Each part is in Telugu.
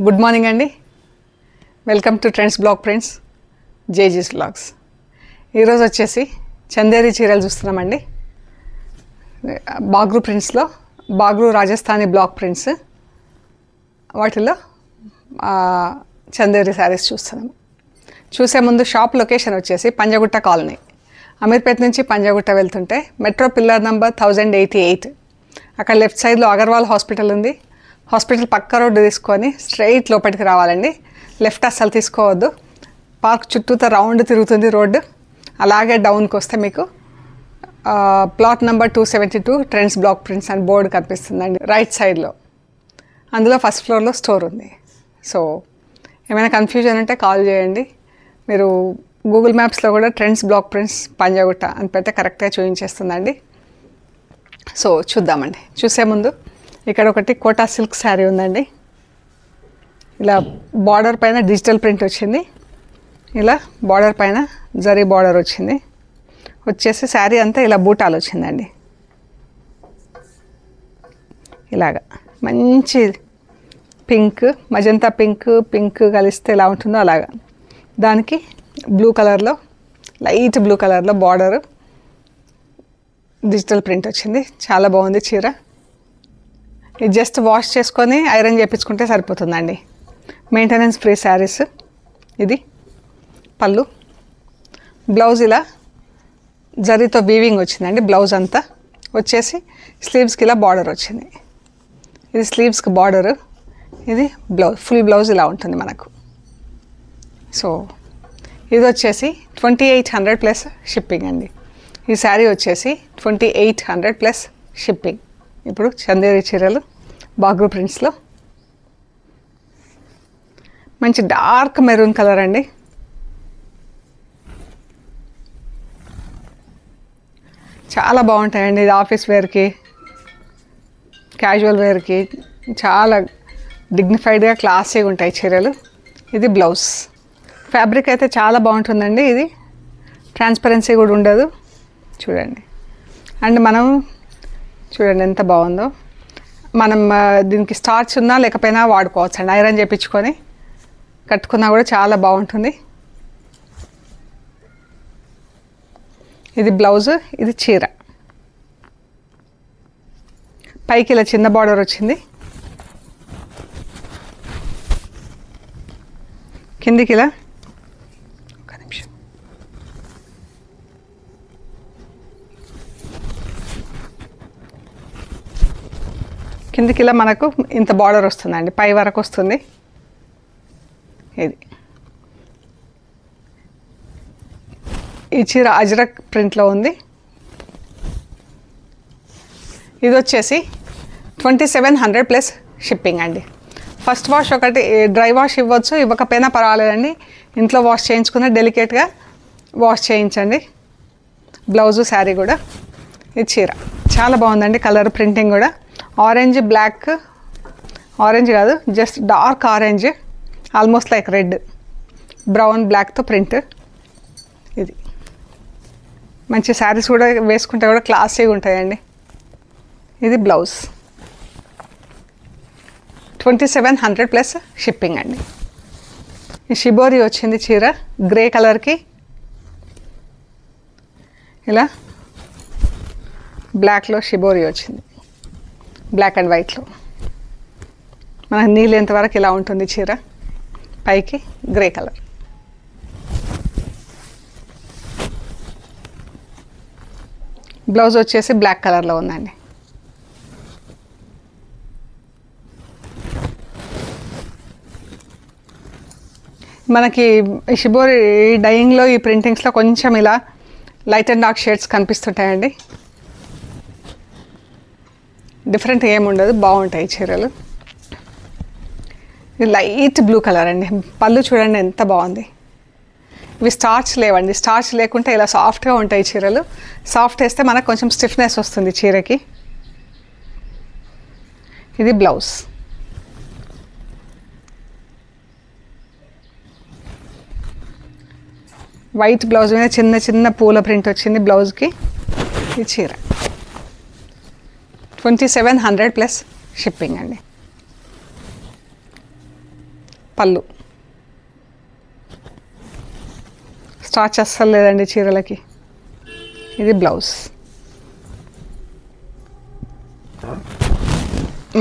గుడ్ మార్నింగ్ అండి. Welcome to trends block prints జేజీస్ బ్లాగ్స్. ఈరోజు వచ్చేసి చందేరి చీరలు చూస్తున్నామండి. బాగ్రూ ప్రింట్స్లో బాగ్రూ రాజస్థానీ బ్లాక్ ప్రింట్స్, వాటిలో చందేరి శారీస్ చూస్తున్నాము. చూసే ముందు షాప్ లొకేషన్ వచ్చేసి పంజగుట్ట కాలనీ, అమీర్పేట్ నుంచి పంజగుట్ట వెళ్తుంటే మెట్రో పిల్లర్ నెంబర్ 1088, అక్కడ లెఫ్ట్ సైడ్లో అగర్వాల్ హాస్పిటల్ ఉంది. హాస్పిటల్ పక్క రోడ్డు తీసుకొని స్ట్రైట్ లోపలికి రావాలండి. లెఫ్ట్ అస్సలు తీసుకోవద్దు, పార్క్ చుట్టూతో రౌండ్ తిరుగుతుంది రోడ్డు. అలాగే డౌన్కి వస్తే మీకు plot number 272 trends block prints అని బోర్డు కనిపిస్తుందండి రైట్ సైడ్లో. అందులో ఫస్ట్ ఫ్లోర్లో స్టోర్ ఉంది. సో ఏమైనా కన్ఫ్యూజన్ ఉంటే కాల్ చేయండి. మీరు గూగుల్ మ్యాప్స్లో కూడా ట్రెండ్స్ బ్లాక్ ప్రింట్స్ పంజగుట్ట అని పెడితే కరెక్ట్గా చూపించేస్తుందండి. సో చూద్దామండి. చూసే ముందు ఇక్కడ ఒకటి కోటా సిల్క్ శారీ ఉందండి. ఇలా బార్డర్ పైన డిజిటల్ ప్రింట్ వచ్చింది, ఇలా బార్డర్ పైన జరీ బార్డర్ వచ్చింది. వచ్చేసి శారీ అంతా ఇలా బూటాలు వచ్చిందండి. ఇలాగా మంచి పింక్, మజంతా పింక్ కలిస్తే ఎలా ఉంటుందో అలాగా. దానికి బ్లూ కలర్లో, లైట్ బ్లూ కలర్లో బార్డరు డిజిటల్ ప్రింట్ వచ్చింది. చాలా బాగుంది చీర. ఇది జస్ట్ వాష్ చేసుకొని ఐరన్ చేయించుకుంటే సరిపోతుందండి. Maintenance free saris. ఇది పళ్ళు, బ్లౌజ్ ఇలా జరీతో వీవింగ్ వచ్చిందండి. బ్లౌజ్ అంతా వచ్చేసి స్లీవ్స్కి ఇలా బార్డర్ వచ్చింది. ఇది స్లీవ్స్కి బార్డరు, ఇది బ్లౌజ్, ఫుల్ బ్లౌజ్ ఇలా ఉంటుంది మనకు. సో ఇది వచ్చేసి 2800 ప్లస్ షిప్పింగ్ అండి. ఈ శారీ వచ్చేసి 2800 ప్లస్ షిప్పింగ్. ఇప్పుడు చందేరి చీరలు బాగ్రూ ప్రింట్స్లో మంచి డార్క్ మెరూన్ కలర్ అండి. చాలా బాగుంటాయండి. ఇది ఆఫీస్ వేర్కి, క్యాజువల్ వేర్కి చాలా డిగ్నిఫైడ్గా క్లాసీగా ఉంటాయి చీరలు. ఇది బ్లౌజ్. ఫ్యాబ్రిక్ అయితే చాలా బాగుంటుందండి. ఇది ట్రాన్స్పరెన్సీ కూడా ఉండదు. చూడండి. అండ్ మనం చూడండి ఎంత బాగుందో. మనం దీనికి స్టార్చ్ ఉన్నా లేకపోయినా వాడుకోవచ్చు అండి. ఐరన్ చేయించుకొని కట్టుకున్నా కూడా చాలా బాగుంటుంది. ఇది బ్లౌజ్, ఇది చీర. పైకి ఇలా చిన్న బార్డర్ వచ్చింది, కిందికి ఇలా ఒక నిమిషం కిందికి ఇలా మనకు ఇంత బార్డర్ వస్తుందండి, పై వరకు వస్తుంది. ఇది ఈ చీర అజ్రక్ ప్రింట్లో ఉంది. ఇది వచ్చేసి 2700 ప్లస్ షిప్పింగ్ అండి. ఫస్ట్ వాష్ ఒకటి డ్రై వాష్ ఇవ్వచ్చు, ఇవ్వకపోయినా పర్వాలేదండి. ఇంట్లో వాష్ చేయించుకున్న డెలికేట్గా వాష్ చేయించండి. బ్లౌజు, శారీ కూడా. ఇది చీర చాలా బాగుందండి. కలర్ ప్రింటింగ్ కూడా ఆరెంజ్, బ్లాక్, ఆరెంజ్ కాదు just dark orange, almost like red, brown బ్లాక్తో ప్రింట్. ఇది మంచి శారీస్ కూడా వేసుకుంటే కూడా క్లాసీగా ఉంటాయండి. ఇది బ్లౌజ్. 2700 ప్లస్ షిప్పింగ్ అండి. ఈ షిబోరి వచ్చింది చీర గ్రే కలర్కి, ఇలా బ్లాక్లో షిబోరి వచ్చింది, బ్లాక్ అండ్ వైట్లో. మనకు నీళ్ళెంత వరకు ఇలా ఉంటుంది చీర, పైకి గ్రే కలర్. బ్లౌజ్ వచ్చేసి బ్లాక్ కలర్లో ఉందండి. మనకి షిబోరి డైయింగ్లో, ఈ ప్రింటింగ్స్లో కొంచెం ఇలా లైట్ అండ్ డార్క్ షేడ్స్ కనిపిస్తుంటాయండి. డిఫరెంట్ ఏముండదు, బాగుంటాయి చీరలు. ఇది లైట్ బ్లూ కలర్ అండి. పళ్ళు చూడండి ఎంత బాగుంది. ఇవి స్టార్చ్ లేవండి. స్టార్చ్ లేకుంటే ఇలా సాఫ్ట్గా ఉంటాయి చీరలు. సాఫ్ట్ వేస్తే మనకు కొంచెం స్టిఫ్నెస్ వస్తుంది చీరకి. ఇది బ్లౌజ్. వైట్ బ్లౌజ్ మీద చిన్న చిన్న పూల ప్రింట్ వచ్చింది బ్లౌజ్కి. ఈ చీర 2700 ప్లస్ షిప్పింగ్ అండి. పళ్ళు. స్టార్చ్ అస్సలు లేదండి చీరలకి. ఇది బ్లౌజ్.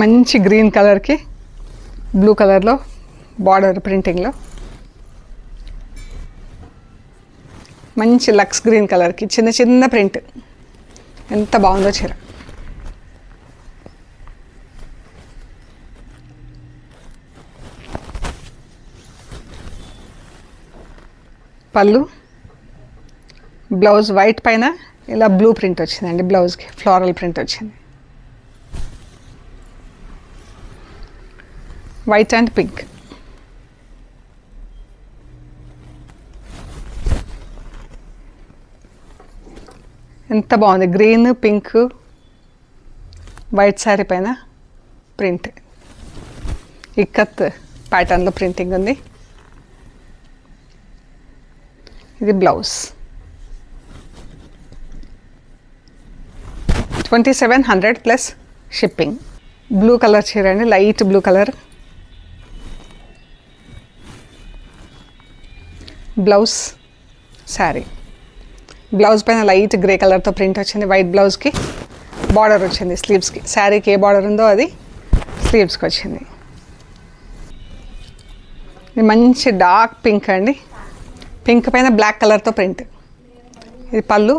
మంచి గ్రీన్ కలర్కి బ్లూ కలర్లో బార్డర్ ప్రింటింగ్లో, మంచి లక్స్ గ్రీన్ కలర్కి చిన్న చిన్న ప్రింట్. ఎంత బాగుందో చీర. పళ్ళు, బ్లౌజ్ వైట్ పైన ఇలా బ్లూ ప్రింట్ వచ్చిందండి. బ్లౌజ్కి ఫ్లోరల్ ప్రింట్ వచ్చింది. White and pink. ఎంత బాగుంది. గ్రీన్ పింక్ వైట్ శారీ పైన ప్రింట్. ఇక్కత్ ప్యాటర్న్లో ప్రింటింగ్ ఉంది. ఇది blouse. 2700 plus shipping. Blue colour చీర అండి, light blue colour. Blouse sari. Blouse పైన లైట్ గ్రే కలర్తో ప్రింట్ వచ్చింది. వైట్ బ్లౌజ్కి బార్డర్ వచ్చింది స్లీవ్స్కి. శారీకి ఏ బార్డర్ ఉందో అది స్లీవ్స్కి వచ్చింది. ఇది మంచి డార్క్ పింక్ అండి. పింక్ పైన బ్లాక్ కలర్తో ప్రింట్. ఇది పళ్ళు,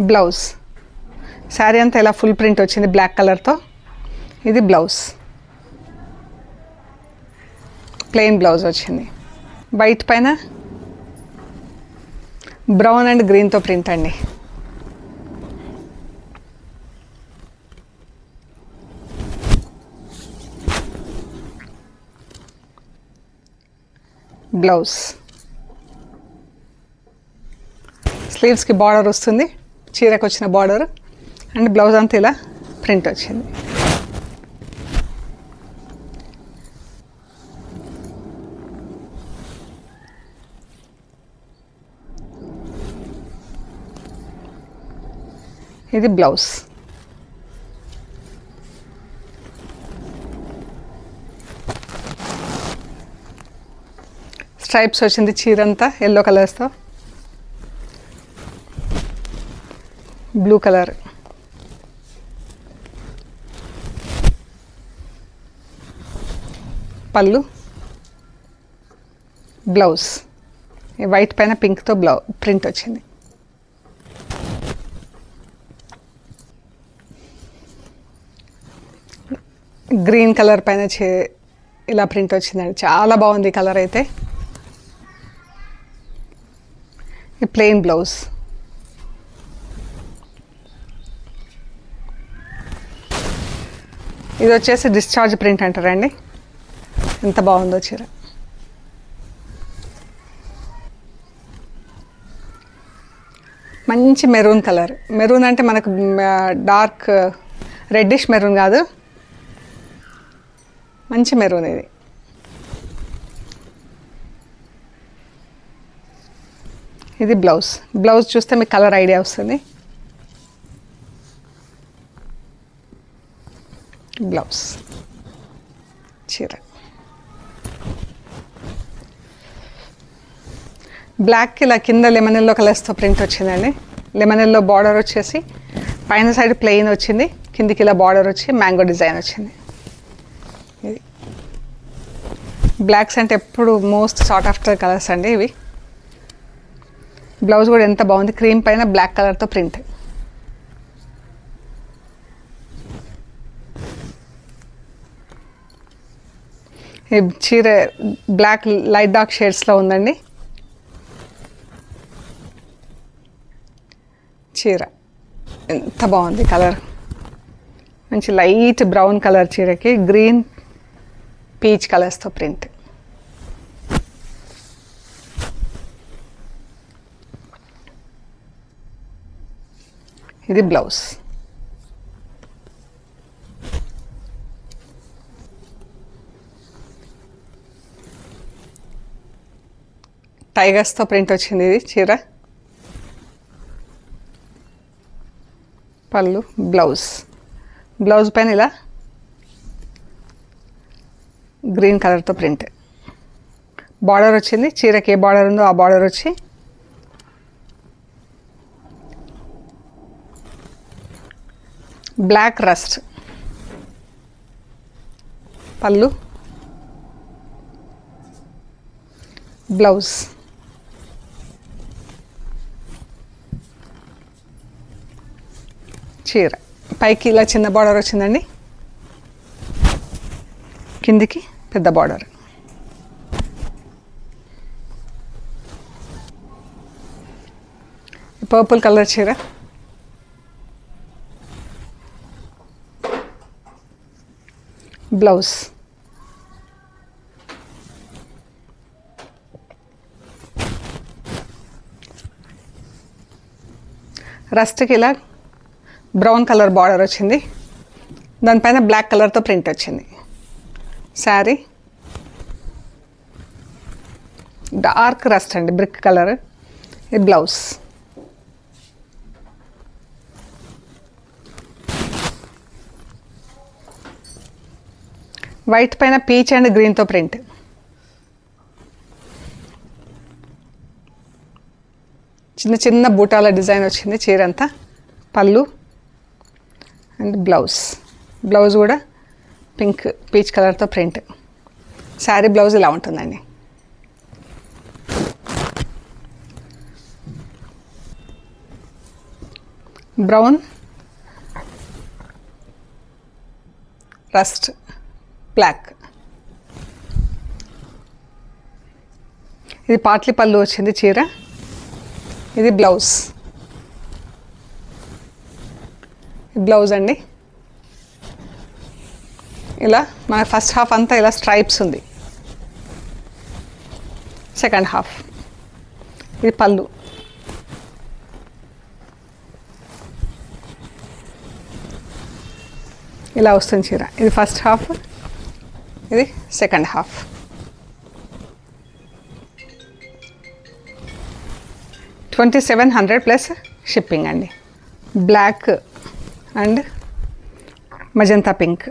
బ్లౌజ్. శారీ అంతా ఇలా ఫుల్ ప్రింట్ వచ్చింది బ్లాక్ కలర్తో. ఇది బ్లౌజ్. ప్లెయిన్ బ్లౌజ్ వచ్చింది. వైట్ పైన బ్రౌన్ అండ్ గ్రీన్తో ప్రింట్ అండి. బ్లౌజ్. స్లీవ్స్కి బార్డర్ వస్తుంది, చీరకు వచ్చిన బార్డర్, అండ్ బ్లౌజ్ అంతా ఇలా ప్రింట్ వచ్చింది. ఇది బ్లౌజ్. స్ట్రైప్స్ వచ్చింది చీర అంతా ఎల్లో కలర్స్తో. Blue colour. పళ్ళు, బ్లౌజ్. ఈ వైట్ పైన పింక్తో ప్రింట్ వచ్చింది. గ్రీన్ కలర్ పైన ఇలా ప్రింట్ వచ్చిందండి. చాలా బాగుంది కలర్ అయితే. ఈ ప్లెయిన్ బ్లౌజ్. ఇది వచ్చేసి డిశ్చార్జ్ ప్రింట్ అంటారండి. ఎంత బాగుందో చీర. మంచి మెరూన్ కలర్. మెరూన్ అంటే మనకు డార్క్ రెడ్డిష్ మెరూన్ కాదు, మంచి మెరూన్ ఇది. ఇది బ్లౌజ్. బ్లౌజ్ చూస్తే మీకు కలర్ ఐడియా వస్తుంది. బ్లౌజ్ చీర. బ్లాక్కి ఇలా కింద లెమన్ ఎల్లో కలర్స్తో ప్రింట్ వచ్చిందండి. లెమన్ ఎల్లో బార్డర్ వచ్చేసి పైన సైడ్ ప్లెయిన్ వచ్చింది, కిందికి ఇలా బార్డర్ వచ్చి మ్యాంగో డిజైన్ వచ్చింది. ఇది బ్లాక్స్ అంటే ఎప్పుడు మోస్ట్ సార్ట్ ఆఫ్టర్ కలర్స్ అండి ఇవి. బ్లౌజ్ కూడా ఎంత బాగుంది, క్రీమ్ పైన బ్లాక్ కలర్తో ప్రింట్. ఈ చీర బ్లాక్ లైట్ డార్క్ షేడ్స్లో ఉందండి చీర. ఎంత బాగుంది కలర్. మంచి లైట్ బ్రౌన్ కలర్ చీరకి గ్రీన్ పీచ్ కలర్స్తో ప్రింట్. ఇది బ్లౌజ్. టైగర్స్తో ప్రింట్ వచ్చింది ఇది చీర. పళ్ళు, బ్లౌజ్. బ్లౌజ్ పైన ఇలా గ్రీన్ కలర్తో ప్రింట్. బార్డర్ వచ్చింది, చీరకి ఏ బార్డర్ ఉందో ఆ బార్డర్ వచ్చి బ్లాక్ రస్ట్. పళ్ళు, బ్లౌజ్. చీర పైకి ఇలా చిన్న బార్డర్ వచ్చిందండి, కిందికి పెద్ద బార్డర్. పర్పుల్ కలర్ చీర, బ్లౌజ్. రస్ట్కి ఇలా బ్రౌన్ కలర్ బార్డర్ వచ్చింది, దానిపైన బ్లాక్ కలర్తో ప్రింట్ వచ్చింది. శారీ డార్క్ రస్ట్ అండి, బ్రిక్ కలర్. ఇది బ్లౌజ్. వైట్ పైన పీచ్ అండ్ గ్రీన్తో ప్రింట్. చిన్న చిన్న బూటాల డిజైన్ వచ్చింది చీర అంతా. పళ్ళు అండ్ బ్లౌజ్. బ్లౌజ్ కూడా పింక్ పీచ్ కలర్తో ప్రింట్. శారీ బ్లౌజ్ ఇలా ఉంటుందండి. Brown, rust, black. ఇది పాట్లీ పళ్ళు వచ్చింది చీర. ఇది బ్లౌజ్. బ్లౌజ్ అండి. ఇలా మన ఫస్ట్ హాఫ్ అంతా ఇలా స్ట్రైప్స్ ఉంది, సెకండ్ హాఫ్. ఇది పళ్ళు. ఇలా వస్తుంది చీర. ఇది ఫస్ట్ హాఫ్, ఇది సెకండ్ హాఫ్. $2700 ప్లస్ షిప్పింగ్ అండి. Black and magenta pink,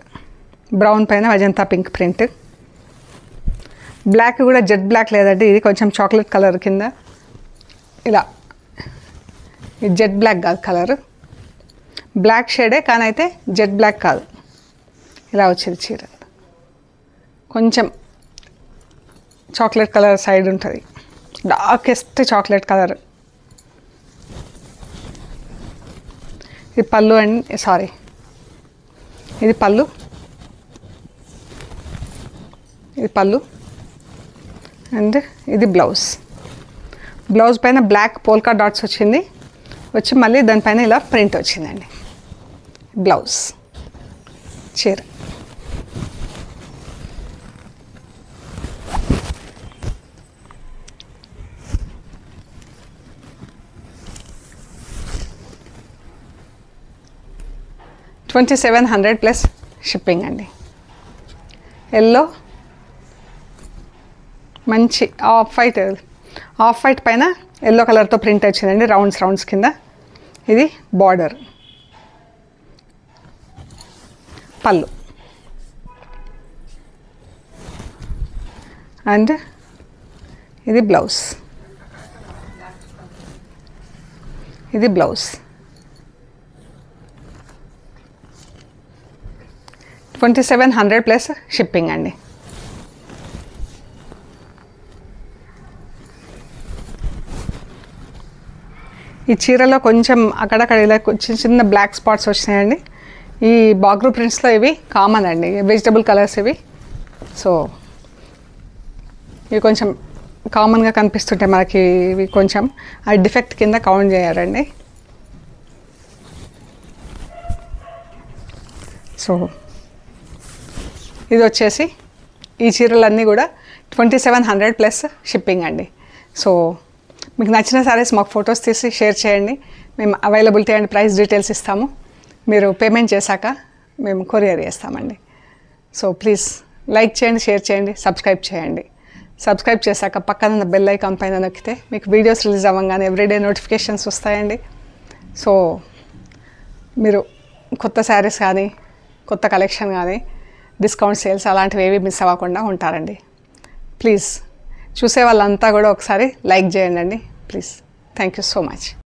brown పైన మజంతా పింక్ ప్రింట్. బ్లాక్ కూడా జెట్ బ్లాక్ లేదండి, ఇది కొంచెం చాక్లెట్ కలర్ కింద ఇలా. ఇది జెట్ బ్లాక్ కాదు కలర్, బ్లాక్ షేడే కానీ అయితే జెట్ బ్లాక్ కాదు. ఇలా వచ్చేది చీర. కొంచెం చాక్లెట్ కలర్ సైడ్ ఉంటుంది, డార్కెస్ట్ చాక్లెట్ కలర్. ఇది పళ్ళు అండ్ సారీ ఇది పళ్ళు. ఇది పళ్ళు అండ్ ఇది బ్లౌజ్. బ్లౌజ్ పైన బ్లాక్ పోల్కా డాట్స్ వచ్చింది, వచ్చి మళ్ళీ దానిపైన ఇలా ప్రింట్ వచ్చిందండి. బ్లౌజ్. చీర $2700 ప్లస్ షిప్పింగ్ అండి. ఎల్లో, మంచి ఆఫ్ వైట్ పైన ఎల్లో కలర్తో ప్రింట్ వచ్చిందండి, రౌండ్స్ కింద. ఇది బార్డర్. పళ్ళు అండ్ ఇది బ్లౌజ్. ఇది బ్లౌజ్. $2700 ప్లస్ షిప్పింగ్ అండి. ఈ చీరలో కొంచెం అక్కడక్కడ ఇలా చిన్న బ్లాక్ స్పాట్స్ వచ్చినాయండి. ఈ బాగ్రూ ప్రింట్స్లో ఇవి కామన్ అండి, వెజిటబుల్ కలర్స్ ఇవి. సో ఇవి కొంచెం కామన్గా కనిపిస్తుంటాయి మనకి. ఇవి కొంచెం ఆ డిఫెక్ట్ కింద కౌంట్ చేయాలండి. సో ఇది వచ్చేసి ఈ చీరలన్నీ కూడా $2700 ప్లస్ షిప్పింగ్ అండి. సో మీకు నచ్చిన సారీస్ మాకు ఫొటోస్ తీసి షేర్ చేయండి. మేము అవైలబిలిటీ అండ్ ప్రైస్ డీటెయిల్స్ ఇస్తాము. మీరు పేమెంట్ చేశాక మేము కొరియర్ చేస్తామండి. సో ప్లీజ్ లైక్ చేయండి, షేర్ చేయండి, సబ్స్క్రైబ్ చేయండి. సబ్స్క్రైబ్ చేశాక పక్కన బెల్ ఐకాన్ పైన నొక్కితే మీకు వీడియోస్ రిలీజ్ అవ్వగానే ఎవ్రీడే నోటిఫికేషన్స్ వస్తాయండి. సో మీరు కొత్త శారీస్ కానీ కొత్త కలెక్షన్ కానీ డిస్కౌంట్ సేల్స్ అలాంటివి ఏవి మిస్ అవ్వకుండా ఉంటారండి. ప్లీజ్ చూసే వాళ్ళంతా కూడా ఒకసారి లైక్ చేయండి. Please. Thank you so much.